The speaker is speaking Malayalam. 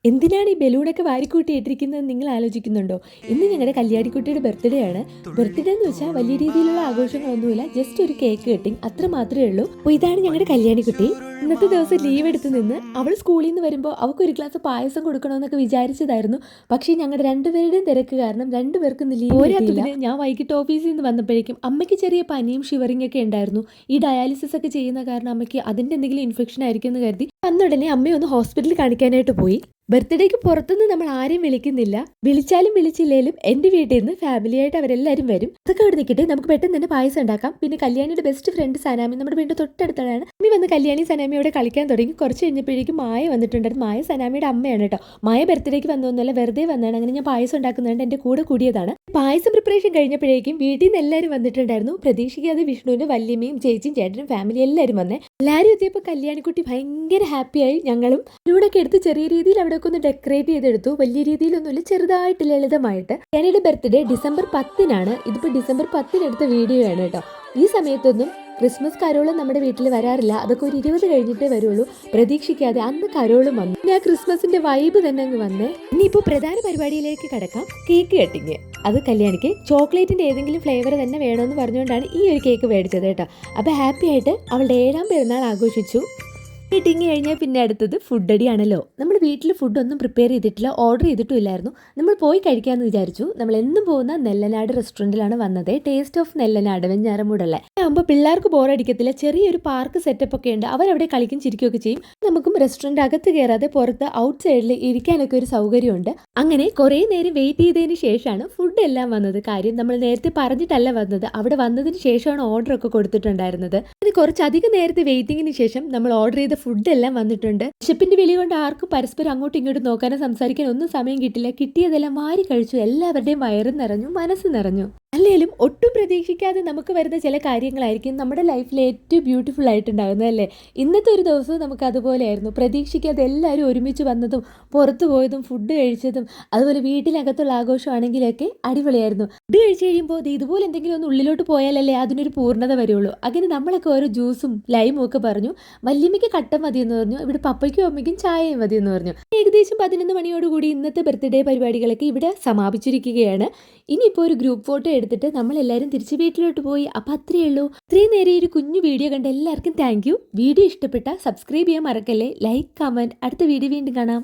എന്തിനാണ് ഈ ബലൂണൊക്കെ വാരിക്കൂട്ടി ഇട്ടിരിക്കുന്നത് നിങ്ങൾ ആലോചിക്കുന്നുണ്ടോ? ഇന്ന് ഞങ്ങളുടെ കല്യാണിക്കുട്ടിയുടെ ബർത്ത്ഡേ ആണ്. ബർത്ത്ഡേ എന്ന് വെച്ചാൽ വലിയ രീതിയിലുള്ള ആഘോഷങ്ങളൊന്നുമില്ല, ജസ്റ്റ് ഒരു കേക്ക് കട്ടിങ് അത്ര മാത്രമേ ഉള്ളൂ. അപ്പോൾ ഇതാണ് ഞങ്ങളുടെ കല്യാണിക്കുട്ടി. ഇന്നത്തെ ദിവസം ലീവ് എടുത്ത് നിന്ന് അവൾ സ്കൂളിൽ നിന്ന് വരുമ്പോൾ അവൾക്ക് ഒരു ഗ്ലാസ് പായസം കൊടുക്കണമെന്നൊക്കെ വിചാരിച്ചതായിരുന്നു. പക്ഷേ ഞങ്ങളുടെ രണ്ടുപേരുടെയും തിരക്ക് കാരണം രണ്ടുപേർക്കും ലീവ് പോരാത്തതിന് ഞാൻ വൈകിട്ട് ഓഫീസിൽ നിന്ന് വന്നപ്പോഴേക്കും അമ്മയ്ക്ക് ചെറിയ പനിയും ഷിവറിംഗ് ഒക്കെ ഉണ്ടായിരുന്നു. ഈ ഡയാലിസിസ് ഒക്കെ ചെയ്യുന്ന കാരണം അമ്മയ്ക്ക് അതിൻ്റെ എന്തെങ്കിലും ഇൻഫെക്ഷൻ ആയിരിക്കും എന്ന് കരുതി അന്നുടനെ അമ്മയെ ഒന്ന് ഹോസ്പിറ്റലിൽ കാണിക്കാനായിട്ട് പോയി. ബർത്ത്ഡേക്ക് പുറത്തുനിന്ന് നമ്മൾ ആരെയും വിളിക്കുന്നില്ല. വിളിച്ചാലും വിളിച്ചില്ലേലും എൻ്റെ വീട്ടിൽ നിന്ന് ഫാമിലിയായിട്ട് അവരെല്ലാവരും വരും. അതൊക്കെ അവിടെ നിൽക്കട്ടെ, നമുക്ക് പെട്ടെന്ന് തന്നെ പായസം ഉണ്ടാക്കാം. പിന്നെ കല്യാണിയുടെ ബെസ്റ്റ് ഫ്രണ്ട് സനാമി നമ്മുടെ വീടിൻ്റെ തൊട്ടടുത്താണ്. അമ്മി വന്ന് കല്യാണി സനാമിയോടെ കളിക്കാൻ തുടങ്ങി. കുറച്ച് കഴിഞ്ഞപ്പോഴേക്കും മായ വന്നിട്ടുണ്ടായിരുന്നു. മായ സനാമിയുടെ അമ്മയാണ് കേട്ടോ. മായ ബർത്ത്ഡേക്ക് വന്നൊന്നുമല്ല, വെറുതെ വന്നതാണ്. അങ്ങനെ ഞാൻ പായസം ഉണ്ടാക്കുന്നുണ്ട്, എൻ്റെ കൂടെ കൂടിയതാണ്. പായസം പ്രിപ്പറേഷൻ കഴിഞ്ഞപ്പോഴേക്കും വീട്ടിൽ നിന്ന് എല്ലാവരും വന്നിട്ടുണ്ടായിരുന്നു. പ്രതീക്ഷിക്കാതെ വിഷ്ണുവിൻ്റെ വല്യമ്മയും ചേച്ചിയും ചേട്ടനും ഫാമിലി എല്ലാവരും വന്നേ. എല്ലാവരും എത്തിയപ്പോൾ കല്യാണിക്കുട്ടി ഭയങ്കര ഹാപ്പിയായി. ഞങ്ങളും ഇവിടെയൊക്കെ എടുത്ത് ചെറിയ രീതിയിൽ അവിടെ ഒന്ന് ഡെക്കറേറ്റ് ചെയ്തെടുത്തു. വലിയ രീതിയിലൊന്നുമില്ല, ചെറുതായിട്ട് ലളിതമായിട്ട്. ഞാനിയുടെ ബർത്ത്ഡേ ഡിസംബർ 10-നാണ്. ഇതിപ്പോൾ ഡിസംബർ 10-ന് എടുത്ത വീഡിയോ ആണ് കേട്ടോ. ഈ സമയത്തൊന്നും ക്രിസ്മസ് കരോളും നമ്മുടെ വീട്ടിൽ വരാറില്ല. അതൊക്കെ ഒരു 20 കഴിഞ്ഞിട്ടേ വരുള്ളൂ. പ്രതീക്ഷിക്കാതെ അന്ന് കരോളും വന്നു. ഞാൻ ക്രിസ്മസിന്റെ വൈബ് തന്നെ അങ്ങ് വന്നേ. ഇനിയിപ്പോൾ പ്രധാന പരിപാടിയിലേക്ക് കടക്കാം, കേക്ക് കട്ടിങ്. അത് കല്യാണിക്ക് ചോക്ലേറ്റിന്റെ ഏതെങ്കിലും ഫ്ലേവർ തന്നെ വേണമെന്ന് പറഞ്ഞുകൊണ്ടാണ് ഈ ഒരു കേക്ക് മേടിച്ചത് കേട്ടോ. അപ്പോൾ ഹാപ്പി ആയിട്ട് അവളുടെ 7ാം പിറന്നാൾ ആഘോഷിച്ചു. മീറ്റിംഗ് കഴിഞ്ഞാൽ പിന്നെ അടുത്തത് ഫുഡ് അടിയാണല്ലോ. നമ്മൾ വീട്ടിൽ ഫുഡൊന്നും പ്രിപ്പയർ ചെയ്തിട്ടില്ല, ഓർഡർ ചെയ്തിട്ടും ഇല്ലായിരുന്നു. നമ്മൾ പോയി കഴിക്കാമെന്ന് വിചാരിച്ചു. നമ്മൾ എന്നും പോകുന്ന നെല്ലനാട് റെസ്റ്റോറൻറ്റിലാണ് വന്നത്. ടേസ്റ്റ് ഓഫ് നെല്ലനാട്, വെഞ്ഞാറമൂടുള്ള. ആകുമ്പോൾ പിള്ളേർക്ക് ബോറടിക്കത്തില്ല. ചെറിയൊരു പാർക്ക് സെറ്റപ്പ് ഒക്കെ ഉണ്ട്. അവരവിടെ കളിക്കും ചിരിക്കുകയൊക്കെ ചെയ്യും. നമുക്കും റെസ്റ്റോറൻറ്റ് അകത്ത് കയറാതെ പുറത്ത് ഔട്ട് സൈഡിൽ ഇരിക്കാനൊക്കെ ഒരു സൗകര്യമുണ്ട്. അങ്ങനെ കുറേ നേരം വെയിറ്റ് ചെയ്തതിന് ശേഷമാണ് ഫുഡ് എല്ലാം വന്നത്. കാര്യം നമ്മൾ നേരത്തെ പറഞ്ഞിട്ടല്ല വന്നത്, അവിടെ വന്നതിന് ശേഷമാണ് ഓർഡർ ഒക്കെ കൊടുത്തിട്ടുണ്ടായിരുന്നത്. അതിന് കുറച്ചധികം നേരത്തെ വെയിറ്റിങ്ങിന് ശേഷം നമ്മൾ ഓർഡർ ചെയ്ത ഫുഡ് എല്ലാം വന്നിട്ടുണ്ട്. വിശപ്പിന്റെ വിളി കൊണ്ട് ആർക്കും പരസ്പരം അങ്ങോട്ടും ഇങ്ങോട്ടും നോക്കാനോ സംസാരിക്കാൻ ഒന്നും സമയം കിട്ടില്ല. കിട്ടിയതെല്ലാം വാരി കഴിച്ചു. എല്ലാവരുടെയും വയറും നിറഞ്ഞു, മനസ്സ് നിറഞ്ഞു. അല്ലെങ്കിലും ഒട്ടും പ്രതീക്ഷിക്കാതെ നമുക്ക് വരുന്ന ചില കാര്യങ്ങളായിരിക്കും നമ്മുടെ ലൈഫിൽ ഏറ്റവും ബ്യൂട്ടിഫുൾ ആയിട്ടുണ്ടാകുന്നത് അല്ലേ. ഇന്നത്തെ ഒരു ദിവസവും നമുക്ക് അതുപോലെയായിരുന്നു. പ്രതീക്ഷിക്കാതെ എല്ലാവരും ഒരുമിച്ച് വന്നതും പുറത്തു പോയതും ഫുഡ് കഴിച്ചതും അതുപോലെ വീട്ടിനകത്തുള്ള ആഘോഷമാണെങ്കിലൊക്കെ അടിപൊളിയായിരുന്നു. ഫുഡ് കഴിച്ച് കഴിയുമ്പോൾ ഇതുപോലെ എന്തെങ്കിലും ഒന്ന് ഉള്ളിലോട്ട് പോയാലല്ലേ അതിനൊരു പൂർണ്ണത വരുള്ളൂ. അങ്ങനെ നമ്മളൊക്കെ ഓരോ ജ്യൂസും ലൈമും ഒക്കെ പറഞ്ഞു. വല്യമ്മയ്ക്ക് കട്ടൻ മതിയെന്ന് പറഞ്ഞു. ഇവിടെ പപ്പയ്ക്കും അമ്മയ്ക്കും ചായയും മതിയെന്ന് പറഞ്ഞു. ഏകദേശം 11 മണിയോടുകൂടി ഇന്നത്തെ ബർത്ത്ഡേ പരിപാടികളൊക്കെ ഇവിടെ സമാപിച്ചിരിക്കുകയാണ്. ഇനിയിപ്പോൾ ഒരു ഗ്രൂപ്പ് ഫോട്ടോ എടുത്തിട്ട് നമ്മളെല്ലാവരും തിരിച്ച് വീട്ടിലോട്ട് പോയി. അപ്പം അത്രയേ ഉള്ളൂ. ഇത്രയും നേരം ഒരു കുഞ്ഞു വീഡിയോ കണ്ട എല്ലാവർക്കും താങ്ക് യു. വീഡിയോ ഇഷ്ടപ്പെട്ട സബ്സ്ക്രൈബ് ചെയ്യാൻ മറക്കല്ലേ. Like, comment. അടുത്ത വീഡിയോ വീണ്ടും കാണാം.